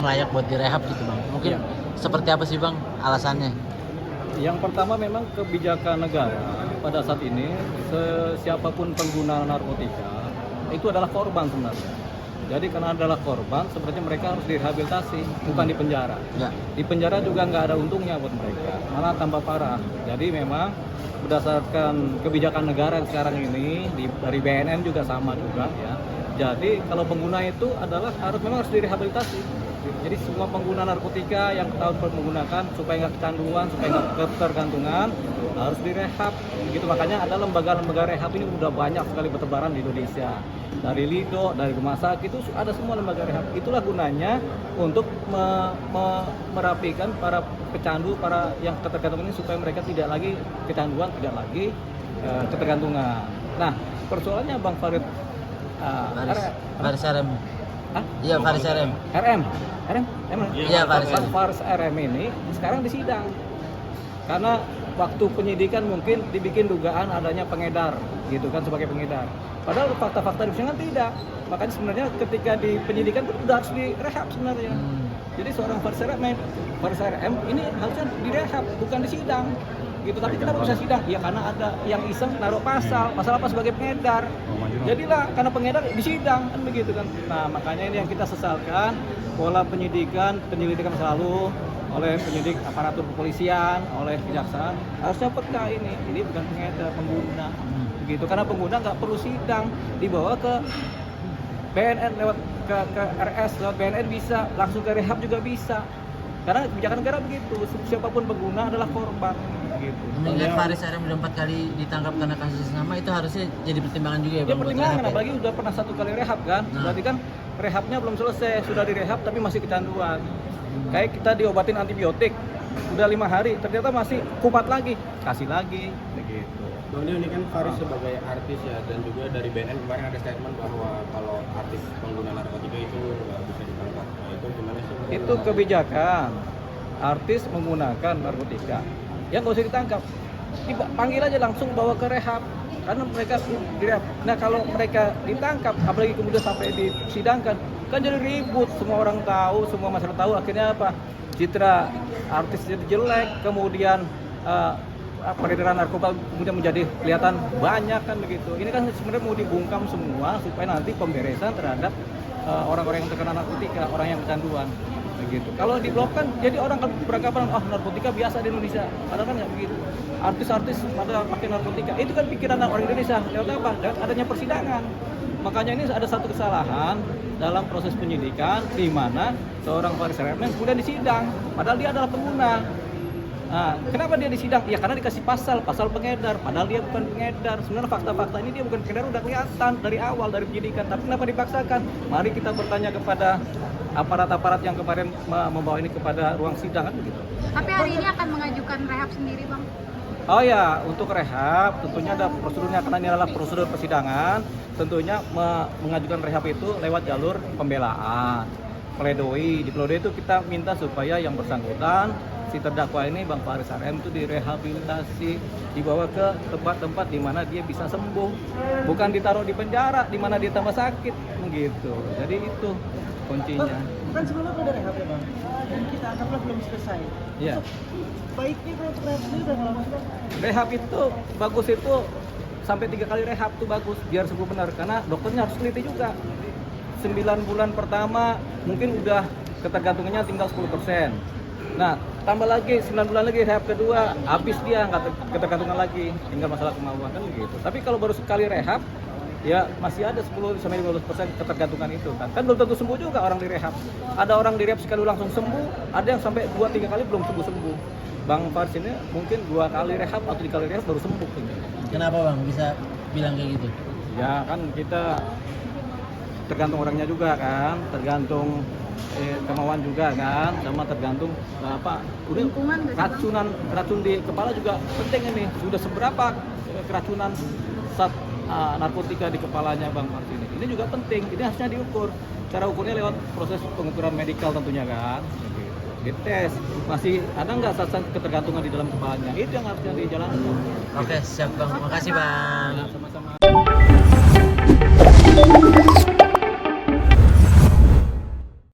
layak buat direhab gitu bang. Mungkin seperti apa sih bang alasannya? Yang pertama memang kebijakan negara pada saat ini, siapapun pengguna narkotika itu adalah korban sebenarnya. Jadi karena adalah korban, sebenarnya mereka harus direhabilitasi, bukan di penjara. Ya. Di penjara juga nggak ada untungnya buat mereka, malah tambah parah. Jadi memang berdasarkan kebijakan negara yang sekarang ini, dari BNN juga sama juga ya. Jadi kalau pengguna itu memang harus direhabilitasi. Jadi semua pengguna narkotika yang ketahuan menggunakan supaya nggak kecanduan, supaya nggak ketergantungan, harus direhab. Gitu, makanya ada lembaga-lembaga rehab ini udah banyak sekali bertebaran di Indonesia. Dari Lido, dari rumah sakit itu ada semua lembaga rehab. Itulah gunanya untuk merapikan para pecandu, para yang ketergantungan ini supaya mereka tidak lagi kecanduan, tidak lagi ketergantungan. Nah, persoalannya Bang Farid, Faris RM. Iya Faris RM. Iya, Faris RM ini sekarang disidang. Karena waktu penyidikan mungkin dibikin dugaan adanya pengedar, gitu kan, sebagai pengedar. Padahal fakta-fakta di persidangan tidak. Makanya sebenarnya ketika di penyidikan itu sudah harus direhab sebenarnya. Jadi seorang Faris RM ini harusnya direhab, bukan disidang. Gitu, tapi kenapa bisa sidang? Ya karena ada yang iseng naruh pasal apa sebagai pengedar. Jadilah karena pengedar disidang kan begitu kan. Nah, makanya ini yang kita sesalkan, pola penyelidikan selalu oleh penyidik aparatur kepolisian, oleh kejaksaan harusnya peka ini bukan pengedar, pengguna. Begitu, karena pengguna nggak perlu sidang, dibawa ke BNN lewat ke RS lewat BNN bisa, langsung ke rehab juga bisa. Karena kebijakan negara begitu, siapapun pengguna adalah korban gitu. Mengingat Faris RM udah 4 kali ditangkap karena kasus sama, itu harusnya jadi pertimbangan juga ya bang? Ya pertimbangan, apalagi udah pernah 1 kali rehab kan. Berarti kan rehabnya belum selesai, sudah direhab tapi masih kecanduan. Kayak kita diobatin antibiotik, udah 5 hari, ternyata masih kumat lagi, kasih lagi begitu. Bang Dio, ini kan Faris sebagai artis ya, dan juga dari BNN kemarin ada statement bahwa kalau artis pengguna narkotika itu nggak bisa ditangkap. Nah, itu gimana sih? Itu kebijakan artis menggunakan narkotika, ya nggak usah ditangkap, dipanggil aja langsung bawa ke rehab, karena mereka direhab. Nah kalau mereka ditangkap, apalagi kemudian sampai disidangkan, kan jadi ribut, semua orang tahu, semua masyarakat tahu, akhirnya apa? Citra artis jadi jelek, kemudian peredaran narkoba kemudian menjadi kelihatan banyak kan begitu. Ini kan sebenarnya mau dibungkam semua supaya nanti pemberesan terhadap orang-orang yang terkena narkotika, orang yang kecanduan begitu. Kalau diblokkan, jadi orang beranggapan narkotika biasa di Indonesia, padahal kan nggak begitu. Artis-artis pada pakai narkotika, itu kan pikiran orang Indonesia. Lewat apa? Lewat adanya persidangan. Makanya ini ada satu kesalahan dalam proses penyidikan di mana seorang Faris RM kemudian disidang, padahal dia adalah pengguna. Nah, kenapa dia disidang? Ya karena dikasih pasal pengedar, padahal dia bukan pengedar. Sebenarnya fakta-fakta ini dia bukan pengedar, udah kelihatan dari awal, dari penyidikan. Tapi kenapa dipaksakan? Mari kita bertanya kepada aparat-aparat yang kemarin membawa ini kepada ruang sidang kan begitu. Tapi hari ini akan mengajukan rehab sendiri bang? Oh ya, untuk rehab tentunya ada prosedurnya, karena ini adalah prosedur persidangan. Tentunya mengajukan rehab itu lewat jalur pembelaan, pledoi. Di pledoi itu kita minta supaya yang bersangkutan, si terdakwa ini Bang Faris RM itu direhabilitasi, dibawa ke tempat-tempat di mana dia bisa sembuh, bukan ditaruh di penjara di mana dia tambah sakit begitu. Jadi itu kuncinya. Kan sebelumnya udah rehab ya bang, dan kita anggaplah belum selesai. Iya. Baiknya kalau untuk rehab sendiri udah lama sudah. Rehab itu bagus, itu sampai 3 kali rehab tuh bagus biar sembuh benar, karena dokternya harus teliti juga. 9 bulan pertama mungkin udah ketergantungannya tinggal 10%. Nah, tambah lagi 9 bulan lagi rehab kedua, habis dia nggak ketergantungan lagi, tinggal masalah kemauan kan begitu. Tapi kalau baru sekali rehab, ya masih ada 10-15% ketergantungan itu kan. Kan belum tentu sembuh juga orang direhab. Ada orang direhab sekali langsung sembuh, ada yang sampai 2-3 kali belum sembuh. Bang Faris ini mungkin 2 kali rehab atau 3 kali rehab baru sembuh. Kenapa bang bisa bilang kayak gitu? Ya kan kita tergantung orangnya juga kan, tergantung kemauan juga kan, sama tergantung Lingkungan, racun di kepala juga penting ini. Sudah seberapa keracunan narkotika di kepalanya Bang Faris ini? Ini juga penting, ini harusnya diukur. Cara ukurnya lewat proses pengukuran medikal tentunya kan. Dites, masih ada nggak zat-zat ketergantungan di dalam kepalanya? Itu yang harusnya dijalankan. Oke, siap bang, makasih bang. Sama-sama.